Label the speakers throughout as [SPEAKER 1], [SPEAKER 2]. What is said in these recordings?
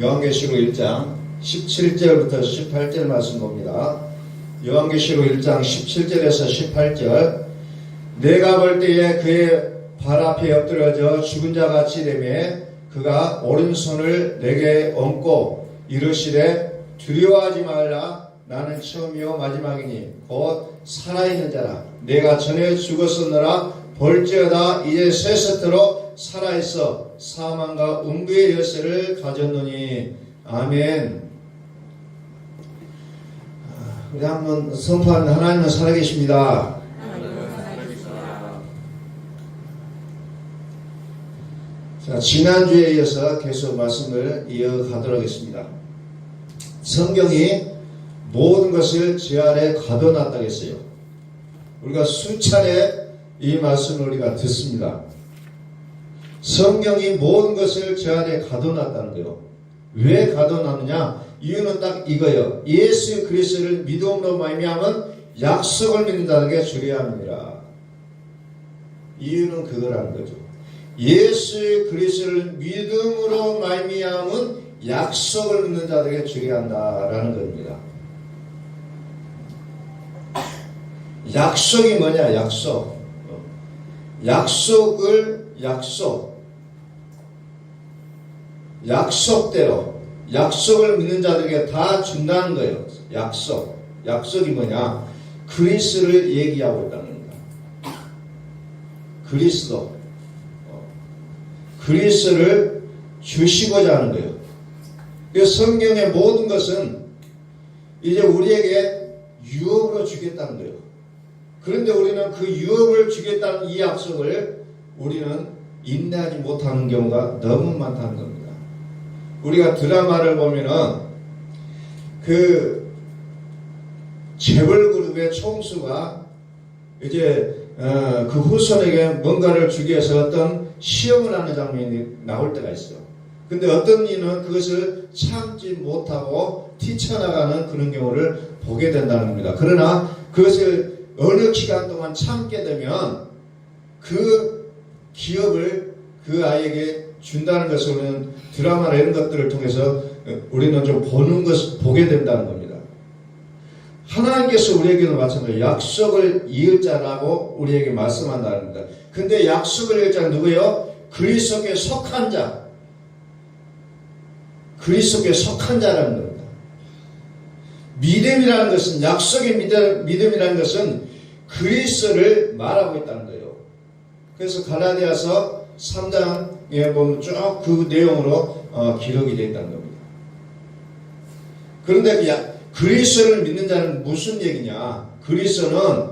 [SPEAKER 1] 요한계시록 1장 17절부터 18절 말씀 봅니다. 요한계시록 1장 17절에서 18절. 내가 볼 때에 그의 발 앞에 엎드려져 죽은 자같이 되매 그가 오른손을 내게 얹고 이르시되 두려워하지 말라. 나는 처음이요 마지막이니 곧 살아있는 자라. 내가 전에 죽었었노라. 볼지어다 이제 세세토록 살아있어 사망과 음부의 열쇠를 가졌노니. 아멘. 우리 한번 선포하는 하나님은 살아계십니다. 자, 지난주에 이어서 계속 말씀을 이어가도록 하겠습니다. 성경이 모든 것을 제 아래 가둬놨다고 했어요. 우리가 수차례 이 말씀을 우리가 듣습니다. 성경이 모든 것을 제 아래 가둬놨다는 거예요. 왜 가둬놨느냐? 이유는 딱 이거예요. 예수 그리스도를 믿음으로 말미암은 약속을 믿는다는 게 주의함이라. 이유는 그거라는 거죠. 예수 그리스도를 믿음으로 말미암은 약속을 믿는 자들에게 주의한다라는 겁니다. 약속이 뭐냐? 약속대로 약속을 믿는 자들에게 다 준다는 거예요. 약속이 뭐냐? 그리스도를 얘기하고 있다는 겁니다. 그리스도를 주시고자 하는 거예요. 그래서 성경의 모든 것은 이제 우리에게 유업으로 주겠다는 거예요. 그런데 우리는 그 유업을 주겠다는 이 약속을 우리는 인내하지 못하는 경우가 너무 많다는 겁니다. 우리가 드라마를 보면은 그 재벌그룹의 총수가 이제 그 후손에게 뭔가를 주기 위해서 어떤 시험을 하는 장면이 나올 때가 있어요. 근데 어떤 이는 그것을 참지 못하고 뛰쳐나가는 그런 경우를 보게 된다는 겁니다. 그러나 그것을 어느 기간 동안 참게 되면 그 기업을 그 아이에게 준다는 것을 우리는 드라마나 이런 것들을 통해서 우리는 좀 보게 된다는 겁니다. 하나님께서 우리에게도 마찬가지로 약속을 이을 자라고 우리에게 말씀한다는 겁니다. 근데 약속을 이을 자는 누구예요? 그리스도께 속한 자. 그리스도께 속한 자라는 겁니다. 믿음이라는 것은, 약속의 믿음이라는 것은 그리스도를 말하고 있다는 거예요. 그래서 갈라디아서 3장에 보면 쭉 그 내용으로 기록이 되어 있다는 겁니다. 그런데 그리스도를 믿는 자는 무슨 얘기냐? 그리스도는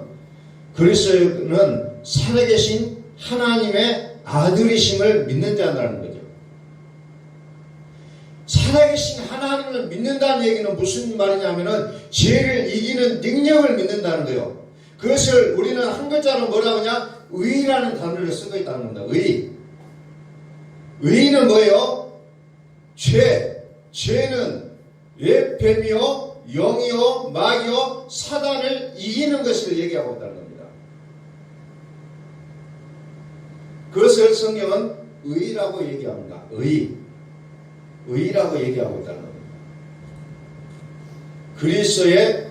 [SPEAKER 1] 살아계신 하나님의 아들이심을 믿는 자라는 거죠. 살아계신 하나님을 믿는다는 얘기는 무슨 말이냐면은 죄를 이기는 능력을 믿는다는 거예요. 그것을 우리는 한 글자로 뭐라고 하냐? 의라는 단어를 쓰고 있다는 겁니다. 의는 뭐예요? 죄는 뱀이요, 영이요, 마귀요, 사단을 이기는 것을 얘기하고 있다는 겁니다. 그것을 성경은 의라고 얘기합니다. 의라고 얘기하고 있다는 겁니다. 그리스도의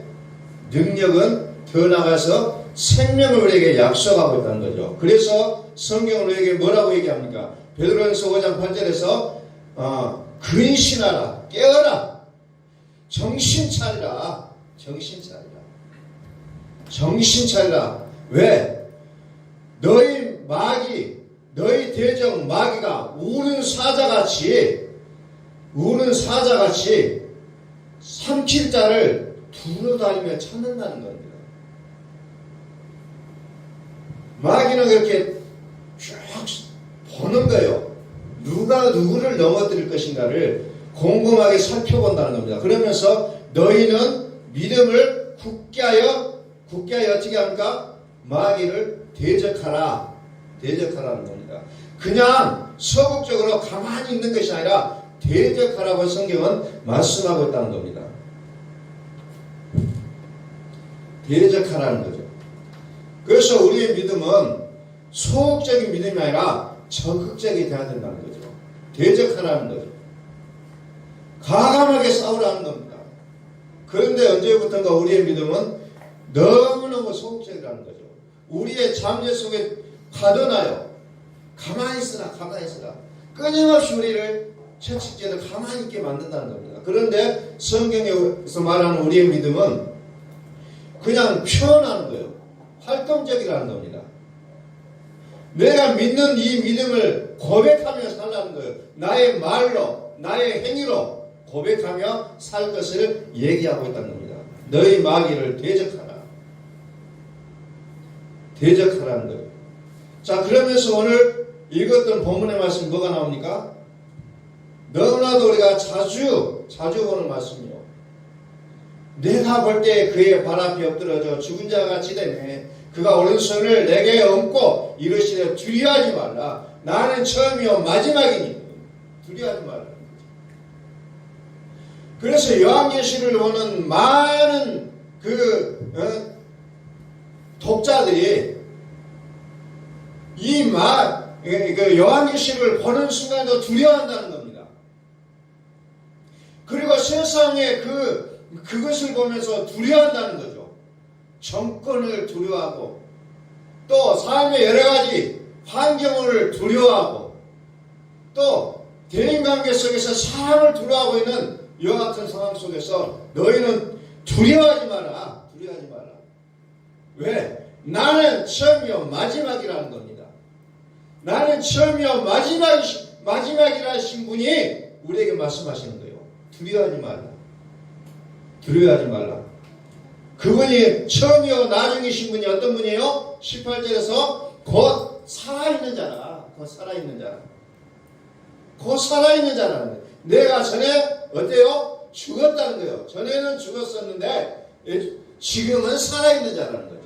[SPEAKER 1] 능력은 더 나가서 생명을 우리에게 약속하고 있다는 거죠. 그래서 성경은 우리에게 뭐라고 얘기합니까? 베드로전서 5장 8절에서 근신하라, 깨어라, 정신 차리라. 왜? 너희 대적 마귀가 우는 사자같이 삼킬 자를 두루다니며 찾는다는 겁니다. 마귀는 그렇게 쭉 보는 거예요. 누가 누구를 넘어뜨릴 것인가를 곰곰하게 살펴본다는 겁니다. 그러면서 너희는 믿음을 굳게 하여 어떻게 합니까? 마귀를 대적하라는 겁니다. 그냥 소극적으로 가만히 있는 것이 아니라 대적하라고 성경은 말씀하고 있다는 겁니다. 대적하라는 거죠. 그래서 우리의 믿음은 소극적인 믿음이 아니라 적극적이 되어야 된다는 거죠. 대적하라는 거죠. 과감하게 싸우라는 겁니다. 그런데 언제부턴가 우리의 믿음은 너무너무 소극적이라는 거죠. 우리의 잠재 속에 가둬놔요. 가만히 있으라, 가만히 있으라. 끊임없이 우리를 채찍질을 가만히 있게 만든다는 겁니다. 그런데 성경에서 말하는 우리의 믿음은 그냥 표현하는 거예요. 활동적이라는 겁니다. 내가 믿는 이 믿음을 고백하며 살라는 거예요. 나의 말로, 나의 행위로 고백하며 살 것을 얘기하고 있다는 겁니다. 너희 마귀를 대적하라. 대적하라는 거예요. 자, 그러면서 오늘 읽었던 본문의 말씀이 뭐가 나옵니까? 너무나도 우리가 자주 보는 말씀이요. 내가 볼 때 그의 발 앞에 엎드러져 죽은 자가 같이 되네. 그가 오른손을 내게 얹고 이르시되 두려워하지 말라. 나는 처음이요 마지막이니. 두려워하지 말라. 그래서 요한계시를 보는 많은 독자들이 이 요한계시를 보는 순간에도 두려워한다는 겁니다. 그리고 세상에 그것을 보면서 두려워한다는 거죠. 정권을 두려워하고 또 삶의 여러 가지 환경을 두려워하고 또 대인관계 속에서 사람을 두려워하고 있는 이와 같은 상황 속에서 너희는 두려워하지 마라. 두려워하지 마라. 왜? 나는 처음이요 마지막이라는 겁니다. 나는 처음이요 마지막이라신 분이 우리에게 말씀하시는 거예요. 두려워하지 말라. 두려워하지 말라. 그분이 처음이요 나중이신 분이 어떤 분이에요? 18절에서 곧 살아있는 자라. 곧 살아있는 자라. 곧 살아있는 자라는 거예요. 내가 전에 어때요? 죽었다는 거예요. 전에는 죽었었는데 지금은 살아있는 자라는 거죠.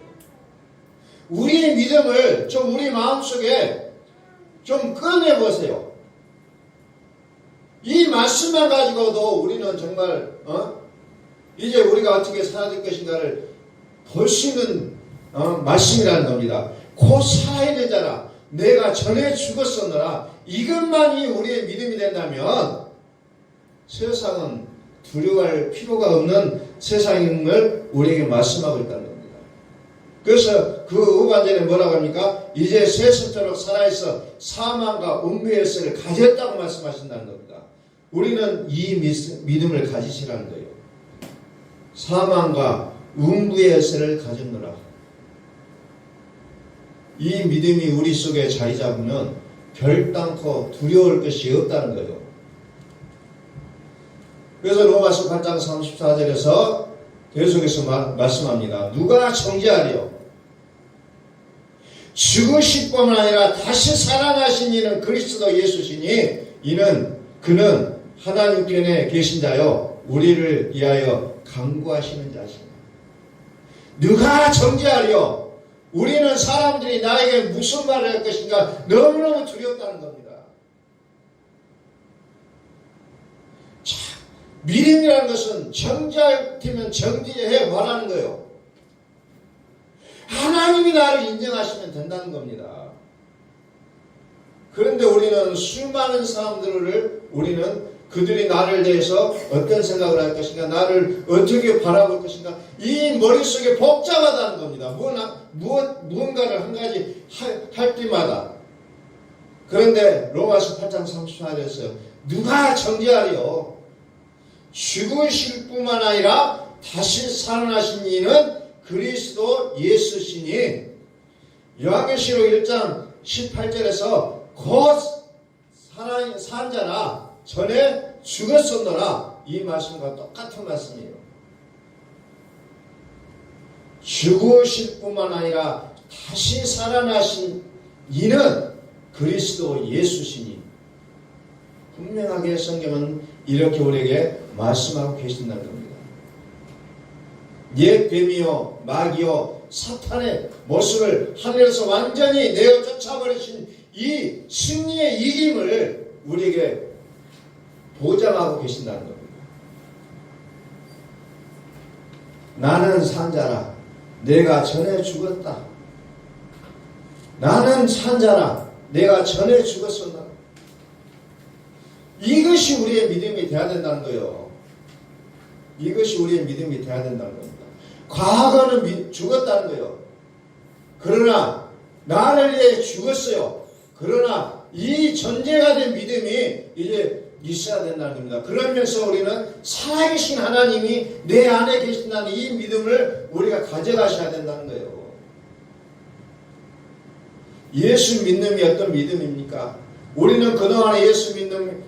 [SPEAKER 1] 우리의 믿음을 좀 우리 마음속에 좀 꺼내보세요. 이 말씀만 가지고도 우리는 정말 이제 우리가 어떻게 살아야 될 것인가를 볼 수 있는 말씀이라는 겁니다. 곧 살아있는 자라. 내가 전에 죽었었노라. 이것만이 우리의 믿음이 된다면 세상은 두려워할 필요가 없는 세상인 걸 우리에게 말씀하고 있다는 겁니다. 그래서 그 후반전에 뭐라고 합니까? 이제 새순처럼 살아있어 사망과 음부의 열쇠를 가졌다고 말씀하신다는 겁니다. 우리는 이 믿음을 가지시라는 거예요. 사망과 음부의 열쇠를 가졌노라. 이 믿음이 우리 속에 자리 잡으면 결단코 두려울 것이 없다는 거예요. 그래서 로마서 8장 34절에서 계속해서 말씀합니다. 누가 정죄하리요? 죽으실 뿐만 아니라 다시 살아나신 이는 그리스도 예수시니 그는 하나님 편에 계신 자요 우리를 위하여 간구하시는 자시니. 누가 정죄하리요? 우리는 사람들이 나에게 무슨 말을 할 것인가 너무너무 두렵다는 겁니다. 믿음이라는 것은 정죄할 테면 정죄해 보라는 거예요. 하나님이 나를 인정하시면 된다는 겁니다. 그런데 우리는 수많은 사람들을 그들이 나를 대해서 어떤 생각을 할 것인가, 나를 어떻게 바라볼 것인가, 이 머릿속에 복잡하다는 겁니다. 무언가를 한 가지 할 때마다. 그런데 로마서 8장 34절에서 누가 정죄하리요? 죽으실 뿐만 아니라 다시 살아나신 이는 그리스도 예수시니. 요한계시록 1장 18절에서 곧 산 자라 전에 죽었었노라. 이 말씀과 똑같은 말씀이에요. 죽으실 뿐만 아니라 다시 살아나신 이는 그리스도 예수시니. 분명하게 성경은 이렇게 우리에게 말씀하고 계신다는 겁니다. 옛 뱀이요 마귀요 사탄의 모습을 하늘에서 완전히 내어 쫓아버리신 이 승리의 이김을 우리에게 보장하고 계신다는 겁니다. 나는 산자라 내가 전에 죽었다. 나는 산자라 내가 전에 죽었었나. 이것이 우리의 믿음이 돼야 된다는 거예요. 이것이 우리의 믿음이 돼야 된다는 겁니다. 과거는 죽었다는 거예요. 그러나 나를 위해 죽었어요. 그러나 이 전제가 된 믿음이 이제 있어야 된다는 겁니다. 그러면서 우리는 살아계신 하나님이 내 안에 계신다는 이 믿음을 우리가 가져가셔야 된다는 거예요. 예수 믿음이 어떤 믿음입니까? 우리는 그동안에 예수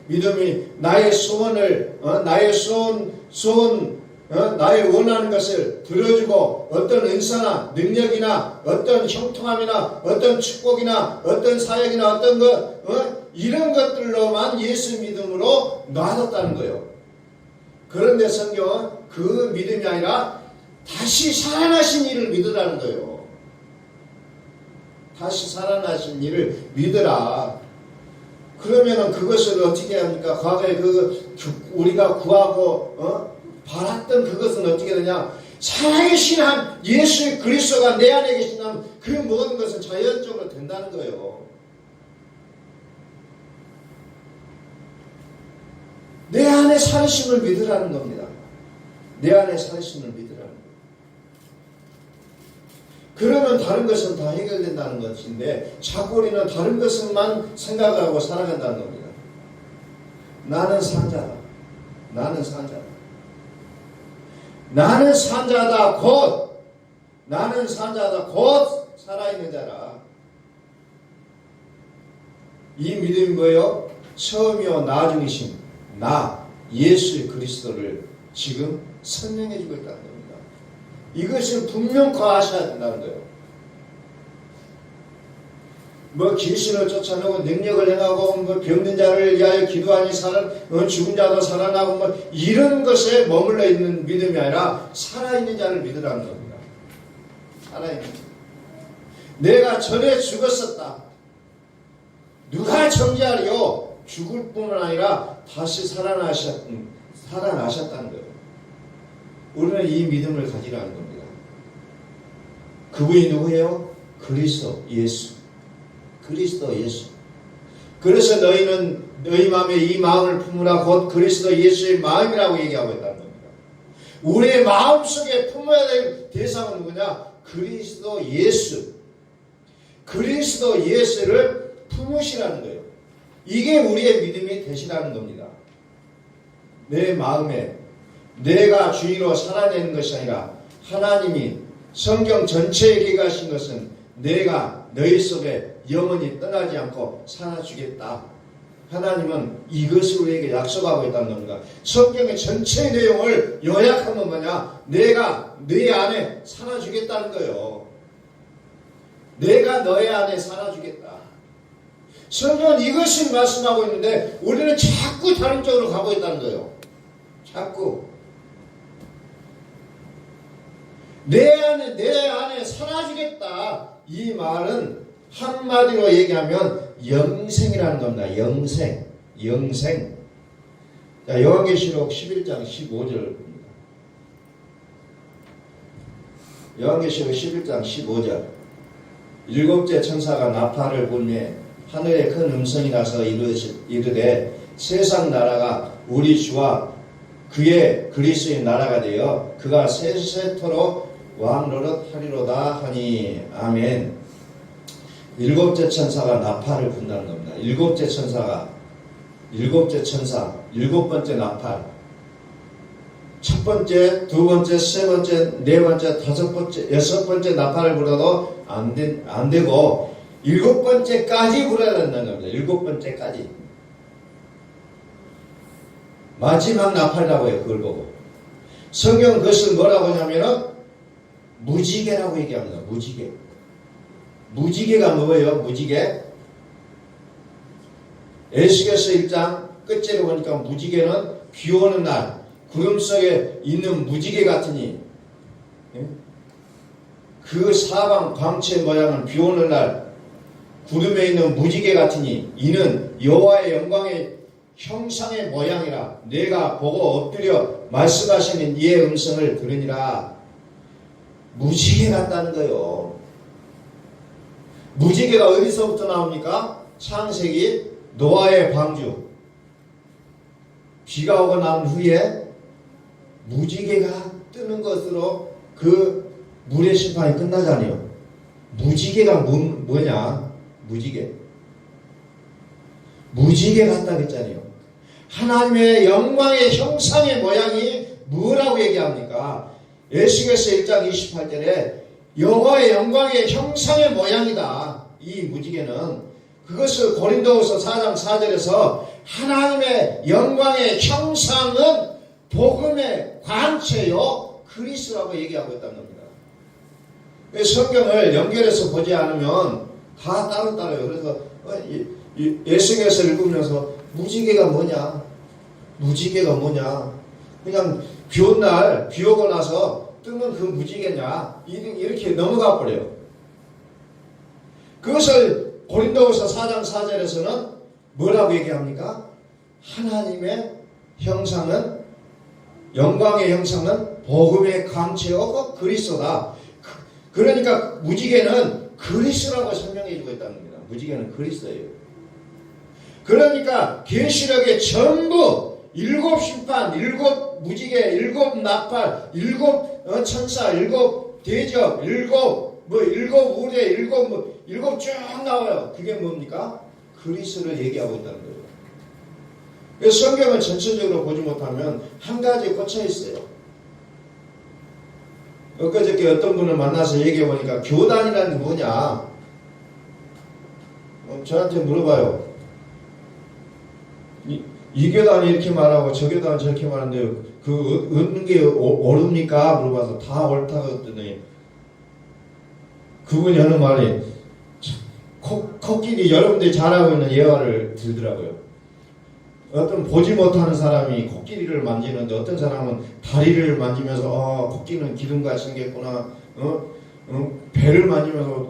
[SPEAKER 1] 믿음이 나의 소원을 나의 원하는 것을 들어주고 어떤 은사나 능력이나 어떤 형통함이나 어떤 축복이나 어떤 사역이나 어떤 것 이런 것들로만 예수 믿음으로 놔뒀다는 거예요. 그런데 성경은 그 믿음이 아니라 다시 살아나신 이를 믿으라는 거예요. 다시 살아나신 이를 믿으라. 그러면은 그것을 어떻게 합니까? 과거에 우리가 구하고 바랐던 그것은 어떻게 되냐? 살아계신 한 예수 그리스도가 내 안에 계신다면 그 모든 것은 자연적으로 된다는 거예요. 내 안에 살으심을 믿으라는 겁니다. 내 안에 살으심을 믿으라는 거예요. 그러면 다른 것은 다 해결된다는 것인데 자꾸 우리는 다른 것만 생각하고 살아간다는 겁니다. 나는 산자다. 나는 산자다. 나는 산자다. 나는 산자다. 곧 살아있는 자라. 이 믿음이 뭐예요? 처음이요 나중이신 나 예수 그리스도를 지금 설명해 주고 있다는 겁니다. 이것을 분명화하셔야 된다는 거예요. 귀신을 쫓아내고 능력을 행하고 병든 자를 위하여 기도하니 죽은 자도 살아나고 이런 것에 머물러 있는 믿음이 아니라 살아있는 자를 믿으라는 겁니다. 살아있는 자. 내가 전에 죽었었다. 누가 정죄하리요? 죽을 뿐만 아니라 다시 살아나셨다는 거예요. 우리는 이 믿음을 가지라는 겁니다. 그분이 누구예요? 그리스도 예수. 그리스도 예수. 그래서 너희는 너희 마음에 이 마음을 품으라 곧 그리스도 예수의 마음이라고 얘기하고 있다는 겁니다. 우리의 마음속에 품어야 될 대상은 누구냐? 그리스도 예수. 그리스도 예수를 품으시라는 거예요. 이게 우리의 믿음이 되시라는 겁니다. 내 마음에 내가 주인으로 살아내는 것이 아니라 하나님이 성경 전체에 기가하신 것은 내가 너희 속에 영원히 떠나지 않고 살아주겠다. 하나님은 이것을 우리에게 약속하고 있다는 겁니다. 성경의 전체 내용을 요약하면 뭐냐? 내가 너희 안에 살아주겠다는 거예요. 내가 너희 안에 살아주겠다. 성경은 이것을 말씀하고 있는데 우리는 자꾸 다른 쪽으로 가고 있다는 거예요. 자꾸 내 안에 살아주겠다. 이 말은 한마디로 얘기하면 영생이라는 겁니다. 영생. 자, 요한계시록 11장 15절입니다. 요한계시록 11장 15절. 일곱째 천사가 나팔을 불매 하늘에 큰 음성이 나서 이르되 세상 나라가 우리 주와 그의 그리스도의 나라가 되어 그가 세세토록 왕노릇 하리로다 하니 아멘. 일곱째 천사가 나팔을 분다는 겁니다. 일곱째 천사, 일곱 번째 나팔. 첫 번째, 두 번째, 세 번째, 네 번째, 다섯 번째, 여섯 번째 나팔을 불어도 안 되고 일곱 번째까지 불어야 된다는 겁니다. 일곱 번째까지. 마지막 나팔이라고 해요. 그걸 보고. 성경 그것을 뭐라고 하냐면은 무지개라고 얘기합니다. 무지개. 무지개가 뭐예요? 무지개. 에스겔서 1장 끝째로 보니까 무지개는 비 오는 날 구름 속에 있는 무지개 같으니 그 사방 광채 모양은 비 오는 날 구름에 있는 무지개 같으니 이는 여호와의 영광의 형상의 모양이라 내가 보고 엎드려 말씀하시는 이의 음성을 들으니라. 무지개 같다는 거예요. 무지개가 어디서부터 나옵니까? 창세기 노아의 방주. 비가 오고 난 후에 무지개가 뜨는 것으로 그 물의 심판이 끝나잖아요. 무지개가 뭐냐? 무지개 같다 그랬잖아요. 하나님의 영광의 형상의 모양이 뭐라고 얘기합니까? 에스겔서 1장 28절에 여호와의 영광의 형상의 모양이다. 이 무지개는 그것을 고린도후서 4장 4절에서 하나님의 영광의 형상은 복음의 관체요 그리스도라고 얘기하고 있다는 겁니다. 성경을 연결해서 보지 않으면 다 따로따로요. 그래서 에스겔서 읽으면서 무지개가 뭐냐? 그냥 비 온 날, 비 오고 나서 뜨는 그 무지개냐? 이렇게 넘어가 버려요. 그것을 고린도후서 4장 4절에서는 뭐라고 얘기합니까? 하나님의 형상은, 영광의 형상은 복음의 광채요 그리스도다. 그러니까 무지개는 그리스도라고 설명해주고 있다는 겁니다. 무지개는 그리스도예요. 그러니까 계시록의 전부 7 심판, 7 무지개, 7 나팔, 7 천사, 7 대접, 7 우레, 7 쭉 나와요. 그게 뭡니까? 그리스도를 얘기하고 있다는 거예요. 그래서 성경을 전체적으로 보지 못하면 한 가지에 꽂혀 있어요. 엊그저께 어떤 분을 만나서 얘기해 보니까 교단이라는 게 뭐냐? 저한테 물어봐요. 이 교단이 이렇게 말하고 저 교단은 저렇게 말하는데 그 어느 게 옳습니까? 물어봐서 다 옳다고 했더니 그분이 하는 말이 코끼리 여러분들이 잘하고 있는 예화를 들더라고요. 어떤 보지 못하는 사람이 코끼리를 만지는데 어떤 사람은 다리를 만지면서 코끼리는 기둥같이 생겼구나. 배를 만지면서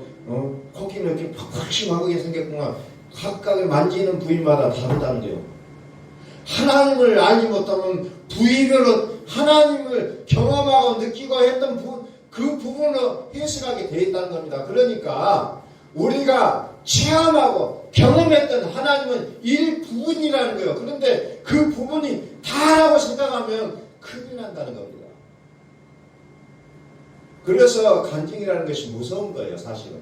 [SPEAKER 1] 코끼리는 이렇게 팍팍심하게 생겼구나. 각각의 만지는 부위마다 다르다는 거예요. 하나님을 알지 못하면 부위별로 하나님을 경험하고 느끼고 했던 그 부분으로 해석하게 되어 있다는 겁니다. 그러니까 우리가 체험하고 경험했던 하나님은 일부분이라는 거예요. 그런데 그 부분이 다라고 생각하면 큰일 난다는 겁니다. 그래서 간증이라는 것이 무서운 거예요. 사실은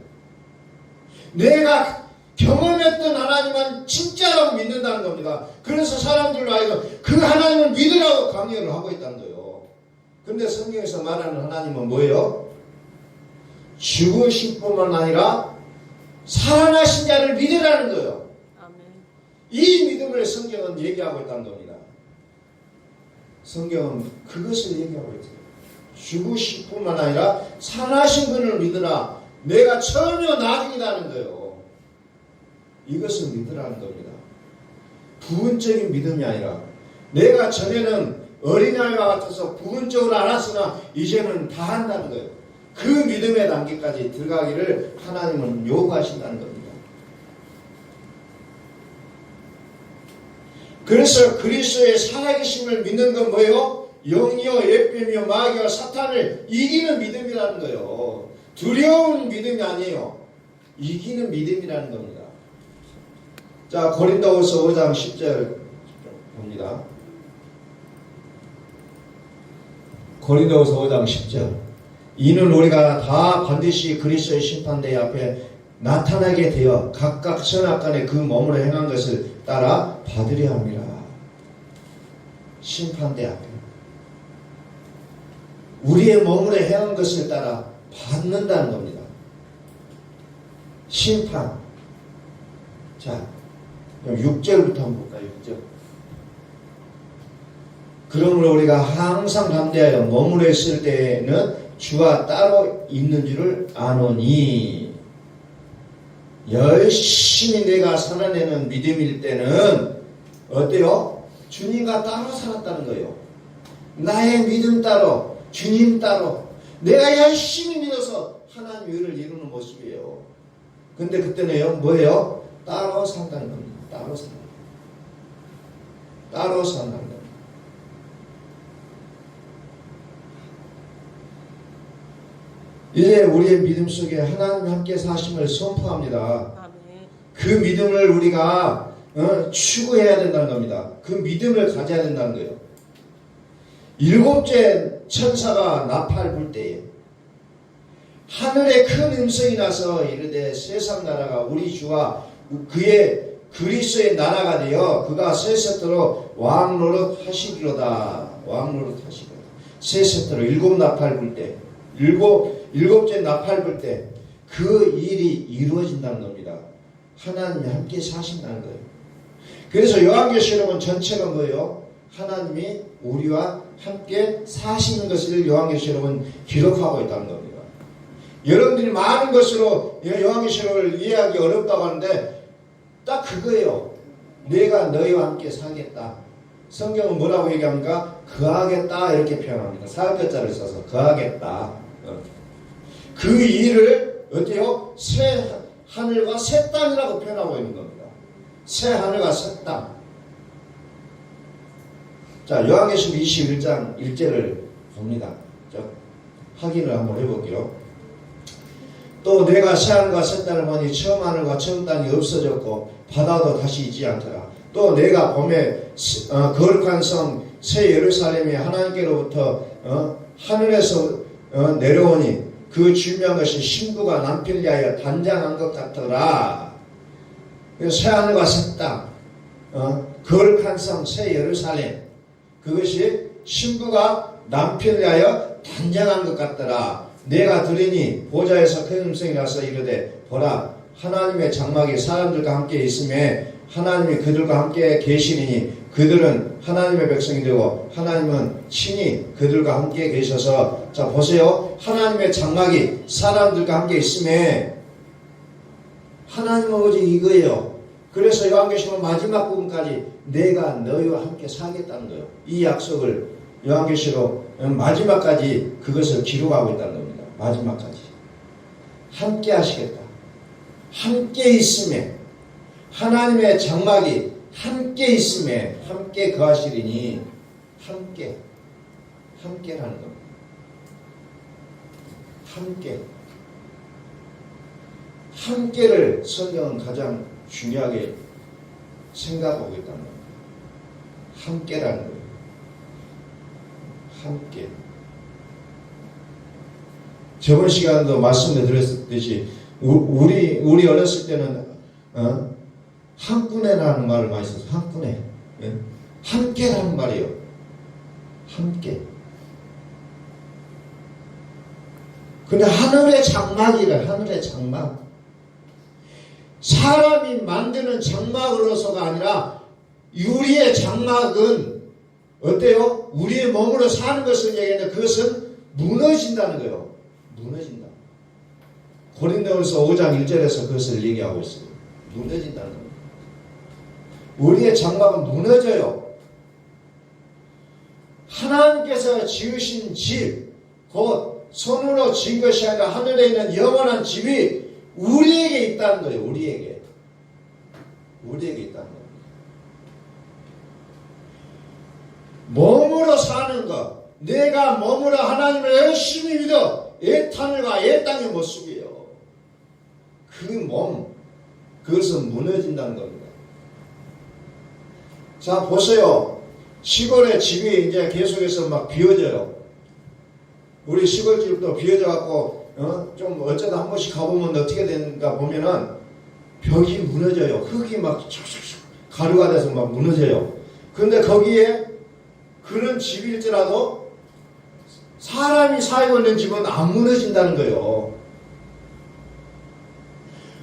[SPEAKER 1] 내가 경험했던 하나님은 진짜라고 믿는다는 겁니다. 그래서 사람들로 하여금 그 하나님을 믿으라고 강요를 하고 있다는 거예요. 근데 성경에서 말하는 하나님은 뭐예요? 죽으신 뿐만 아니라 살아나신 자를 믿으라는 거예요. 아멘. 이 믿음을 성경은 얘기하고 있다는 겁니다. 성경은 그것을 얘기하고 있어요. 죽으신 뿐만 아니라 살아나신 분을 믿으라. 내가 전혀 나중이라는 거예요. 이것을 믿으라는 겁니다. 부분적인 믿음이 아니라 내가 전에는 어린아이와 같아서 부분적으로 알았으나 이제는 다 한다는 거예요. 그 믿음의 단계까지 들어가기를 하나님은 요구하신다는 겁니다. 그래서 그리스도의 살아계심을 믿는 건 뭐예요? 영이요 예뱀이요 마귀와 사탄을 이기는 믿음이라는 거예요. 두려운 믿음이 아니에요. 이기는 믿음이라는 겁니다. 자, 고린도후서 5장 10절 봅니다. 고린도후서 5장 10절. 이는 우리가 다 반드시 그리스도의 심판대에 앞에 나타나게 되어 각각 선악간에 그 몸으로 행한 것을 따라 받으려 합니다. 심판대 앞에 우리의 몸으로 행한 것을 따라 받는다는 겁니다. 심판. 자, 그럼 6절부터 한번 볼까요? 6절. 그러므로 우리가 항상 담대하여 머무르 있을 때에는 주와 따로 있는 줄을 아노니. 열심히 내가 살아내는 믿음일 때는 어때요? 주님과 따로 살았다는 거예요. 나의 믿음 따로, 주님 따로, 내가 열심히 믿어서 하나님 의를 이루는 모습이에요. 근데 그때는요, 뭐예요? 따로 산다는 겁니다. 따로 산다. 따로 산다는 겁니다. 이제 우리의 믿음 속에 하나님과 함께 사심을 선포합니다. 그 믿음을 우리가 추구해야 된다는 겁니다. 그 믿음을 가져야 된다는 거예요. 일곱째 천사가 나팔 불 때에 하늘에 큰 음성이 나서 이르되 세상 나라가 우리 주와 그의 그리스도의 나라가 되어 그가 세세토록 왕노릇 하시리로다. 왕노릇 하시리로다. 세세토록 일곱 나팔 불 때, 일곱째 나팔 불 때 그 일이 이루어진다는 겁니다. 하나님이 함께 사신다는 거예요. 그래서 요한계시록은 전체가 뭐예요? 하나님이 우리와 함께 사시는 것을 요한계시록은 기록하고 있다는 겁니다. 여러분들이 많은 것으로 요한계시록을 이해하기 어렵다고 하는데 딱 그거예요. 내가 너희와 함께 살겠다. 성경은 뭐라고 얘기합니까? 거하겠다 이렇게 표현합니다. 사역자를 써서 거하겠다. 그 일을 어때요? 새 하늘과 새 땅이라고 표현하고 있는 겁니다. 새 하늘과 새 땅. 자, 요한계시록 21장 1절을 봅니다. 자, 확인을 한번 해볼게요. 또 내가 새 하늘과 새 땅을 보니 처음 하늘과 처음 땅이 없어졌고 바다도 다시 있지 않더라. 또 내가 봄에 거룩한 성 새 예루살렘이 하나님께로부터 하늘에서 내려오니 그 중요한 것이 신부가 남편을 위하여 단장한 것 같더라. 새 하늘과 새 땅, 거룩한 성 새 예루살렘, 그것이 신부가 남편을 위하여 단장한 것 같더라. 내가 들으니 보좌에서 큰 음성이 나서 이르되 보라 하나님의 장막이 사람들과 함께 있음에 하나님이 그들과 함께 계시니 그들은 하나님의 백성이 되고 하나님은 친히 그들과 함께 계셔서 자 보세요. 하나님의 장막이 사람들과 함께 있음에 하나님은 오직 이거예요. 그래서 요한계시록 마지막 부분까지 내가 너희와 함께 살겠다는 거예요. 이 약속을 요한계시록 마지막까지 그것을 기록하고 있다는 겁니다. 마지막까지 함께 하시겠다. 함께 있음에 하나님의 장막이 함께 있음에 함께 거하시리니 함께라는 겁니다. 함께를 성경은 가장 중요하게 생각하고 있다는 겁니다. 함께라는 거예요. 함께. 저번 시간도 말씀을 드렸듯이 우리 어렸을 때는 한꺼내라는 말을 많이 써서 한꺼내. 예? 함께라는 말이에요. 함께. 근데 하늘의 장막이래. 하늘의 장막. 사람이 만드는 장막으로서가 아니라 우리의 장막은 어때요? 우리의 몸으로 사는 것을 얘기하는데 그것은 무너진다는 거예요. 무너진다. 고린도후서 5장 1절에서 그것을 얘기하고 있어요. 무너진다는 겁니다. 우리의 장막은 무너져요. 하나님께서 지으신 집, 곧 손으로 지은 것이 아니라 하늘에 있는 영원한 집이 우리에게 있다는 거예요. 우리에게 있다는 거예요. 몸으로 사는 것, 내가 몸으로 하나님을 열심히 믿어 애탄을과 애땅의 모습이에요. 그 몸, 그것은 무너진다는 겁니다. 자, 보세요. 시골의 집이 이제 계속해서 막 비어져요. 우리 시골집도 비어져갖고, 좀 어쩌다 한 번씩 가보면 어떻게 되는가 보면은 벽이 무너져요. 흙이 막 가루가 돼서 막 무너져요. 근데 거기에 그런 집일지라도 사람이 살고 있는 집은 안 무너진다는 거예요.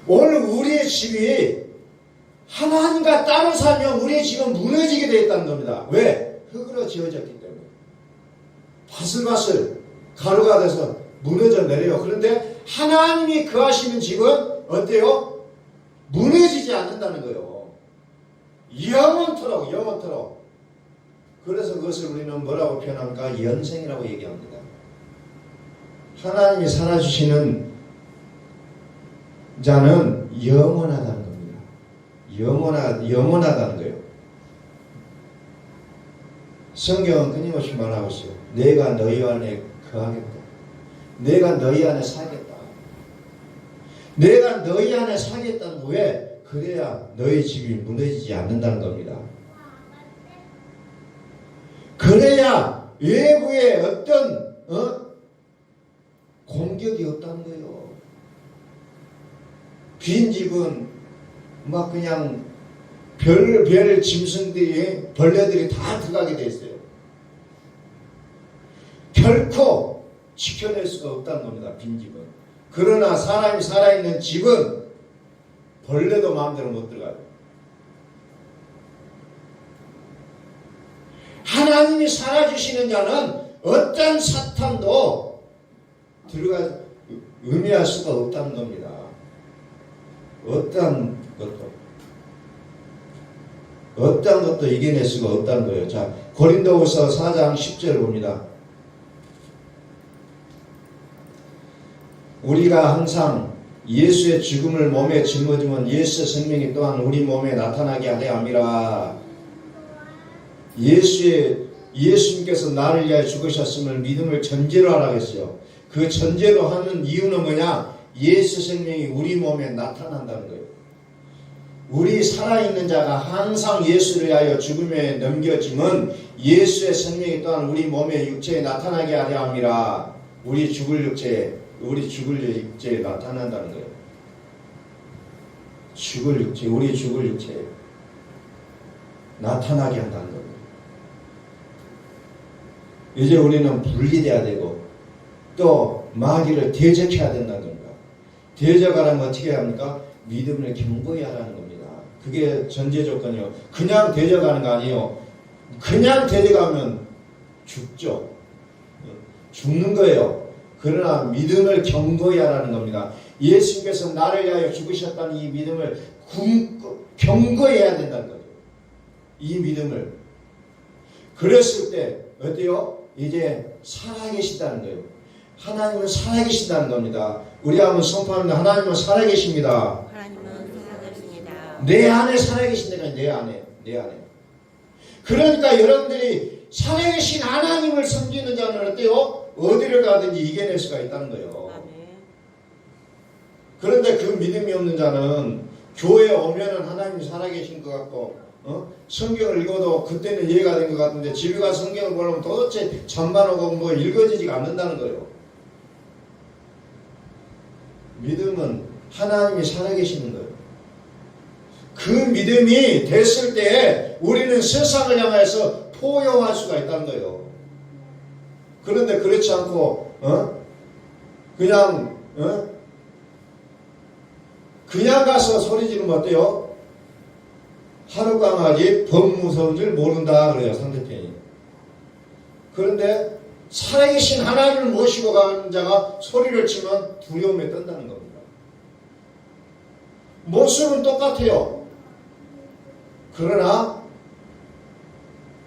[SPEAKER 1] 오늘 우리의 집이 하나님과 따로 살면 우리의 집은 무너지게 되어 있다는 겁니다. 왜? 흙으로 지어졌기 때문에. 바슬바슬 가루가 돼서 무너져 내려요. 그런데 하나님이 거하시는 집은 어때요? 무너지지 않는다는 거예요. 영원토록. 그래서 그것을 우리는 뭐라고 표현합니까? 연생이라고 얘기합니다. 하나님이 살아주시는 자는 영원하다는 겁니다. 영원하다는 거예요. 성경은 끊임없이 말하고 있어요. 내가 너희 안에 거하겠다. 내가 너희 안에 살겠다. 내가 너희 안에 살겠다는 거 왜? 그래야 너희 집이 무너지지 않는다는 겁니다. 그래야 외부에 어떤 공격이 없다는 거예요. 빈집은 막 그냥 별별 짐승들이 벌레들이 다 들어가게 돼 있어요. 결코 지켜낼 수가 없다는 겁니다. 빈집은. 그러나 사람이 살아있는 집은 벌레도 마음대로 못 들어가요. 하나님이 살아주시는 자는 어떤 사탄도 들어가 의미할 수가 없다는 겁니다. 어떤 것도 이겨낼 수가 없다는 거예요. 자, 고린도후서 4장 10절을 봅니다. 우리가 항상 예수의 죽음을 몸에 짊어지면 예수의 생명이 또한 우리 몸에 나타나게 하려 함이라. 예수님께서 나를 위하여 죽으셨음을 믿음을 전제로 하라고 했어요. 그 전제로 하는 이유는 뭐냐? 예수 생명이 우리 몸에 나타난다는 거예요. 우리 살아있는 자가 항상 예수를 위하여 죽음에 넘겨짐은 예수의 생명이 또한 우리 몸의 육체에 나타나게 하려 함이라. 우리 죽을 육체에 나타난다는 거예요. 우리 죽을 육체에 나타나게 한다는 겁니다. 이제 우리는 분리돼야 되고 또 마귀를 대적해야 된다는 겁니다. 대적하려면 어떻게 해야 합니까? 믿음을 견고히 하라는 겁니다. 그게 전제 조건이요. 그냥 대적하는 거 아니에요. 그냥 대적하면 죽죠. 죽는 거예요. 그러나 믿음을 견고히 하라는 겁니다. 예수님께서 나를 위하여 죽으셨다는 이 믿음을 견고히 해야 된다는 거죠. 이 믿음을. 그랬을 때 어때요? 이제 살아계시다는 거예요. 하나님은 살아계신다는 겁니다. 우리 한번 선포합니다. 하나님은 살아계십니다.
[SPEAKER 2] 하나님은 살아계십니다.
[SPEAKER 1] 내 안에 살아계신다니까. 내 안에. 그러니까 여러분들이 살아계신 하나님을 섬기는 자는 어때요? 어디를 가든지 이겨낼 수가 있다는 거예요. 그런데 그 믿음이 없는 자는 교회에 오면은 하나님이 살아계신 것 같고 성경을 읽어도 그때는 이해가 된 것 같은데 집에 가서 성경을 보려면 도대체 잠만 오고 뭐 읽어지지가 않는다는 거예요. 믿음은 하나님이 살아계시는 거예요. 그 믿음이 됐을 때 우리는 세상을 향해서 포효할 수가 있다는 거예요. 그런데 그렇지 않고 그냥 가서 소리 지르면 어때요? 하루 강아지 범 무서운 줄 모른다 그래요, 상대편이. 그런데 살아계신 하나님을 모시고 가는 자가 소리를 치면 두려움에 떤다는 겁니다. 모습은 똑같아요. 그러나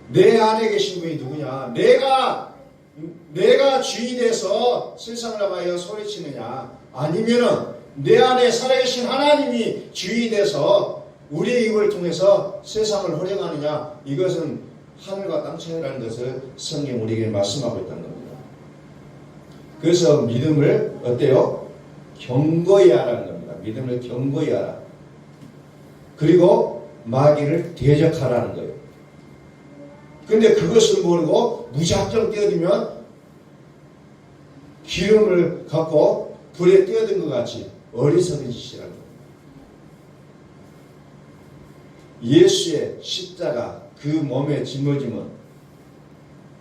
[SPEAKER 1] 내 안에 계신 분이 누구냐? 내가 주인이 돼서 세상을 향하여 소리치느냐? 아니면은 내 안에 살아계신 하나님이 주인이 돼서 우리의 입을 통해서 세상을 활용하느냐? 이것은 하늘과 땅 차이라는 것을 성경 우리에게 말씀하고 있다는 겁니다. 그래서 믿음을 어때요? 견고히 하라는 겁니다. 믿음을 견고히 하라. 그리고 마귀를 대적하라는 거예요. 근데 그것을 모르고 무작정 뛰어들면 기름을 갖고 불에 뛰어든 것 같이 어리석은 짓이라는 겁니다. 예수의 십자가 그 몸에 짊어짐은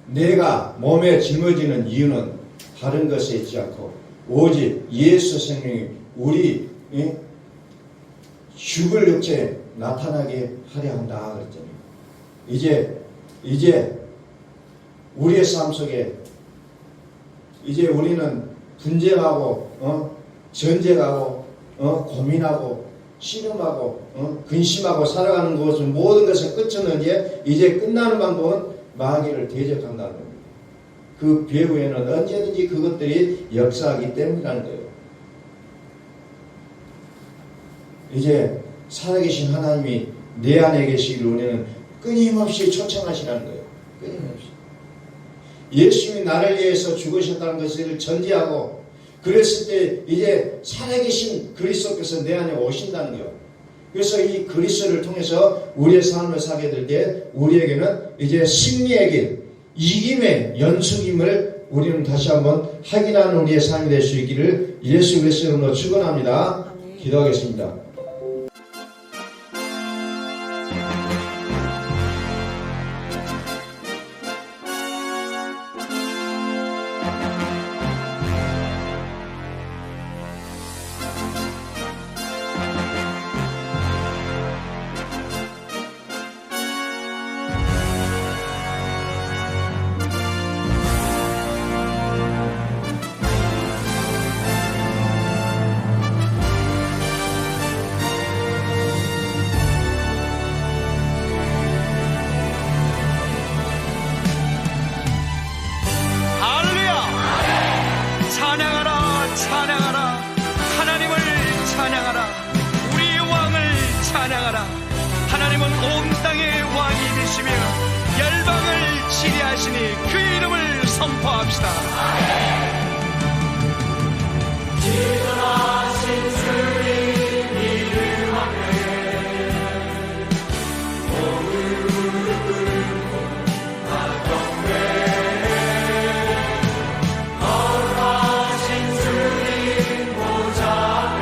[SPEAKER 1] 내가 몸에 짊어지는 이유는 다른 것에 있지 않고 오직 예수 생명이 우리 죽을 육체에 나타나게 하려 한다 그랬잖아요. 이제 우리의 삶 속에 이제 우리는 분쟁하고 전쟁하고 고민하고 씨름하고 근심하고 살아가는 것은 모든 것의 끝은 이제 끝나는 방법은 마귀를 대적한다는 겁니다. 그 배후에는 언제든지 그것들이 역사하기 때문이라는 거예요. 이제 살아계신 하나님이 내 안에 계시기를 우리는 끊임없이 초청하시라는 거예요. 끊임없이. 예수님이 나를 위해서 죽으셨다는 것을 전제하고 그랬을 때 이제 살아계신 그리스도께서 내 안에 오신다는 거예요. 그래서 이 그리스도를 통해서 우리의 삶을 살게 될 때 우리에게는 이제 승리의 길, 이김의 연속임을 우리는 다시 한번 확인하는 우리의 삶이 될 수 있기를 예수 그리스도 이름으로 축원합니다. 기도하겠습니다.
[SPEAKER 3] 하나님은 온 땅의 왕이 되시며 열방을 치리하시니 그 이름을 선포합시다. 지존하신 주님 이름 앞에 무릎 꿇고 다 경배해. 거룩하신 주님 보좌 앞에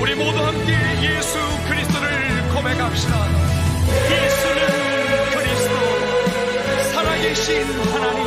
[SPEAKER 3] 우리 모두 함께 예수 그리스도를 고백합시다. 예수는 그리스도, 살아계신 하나님.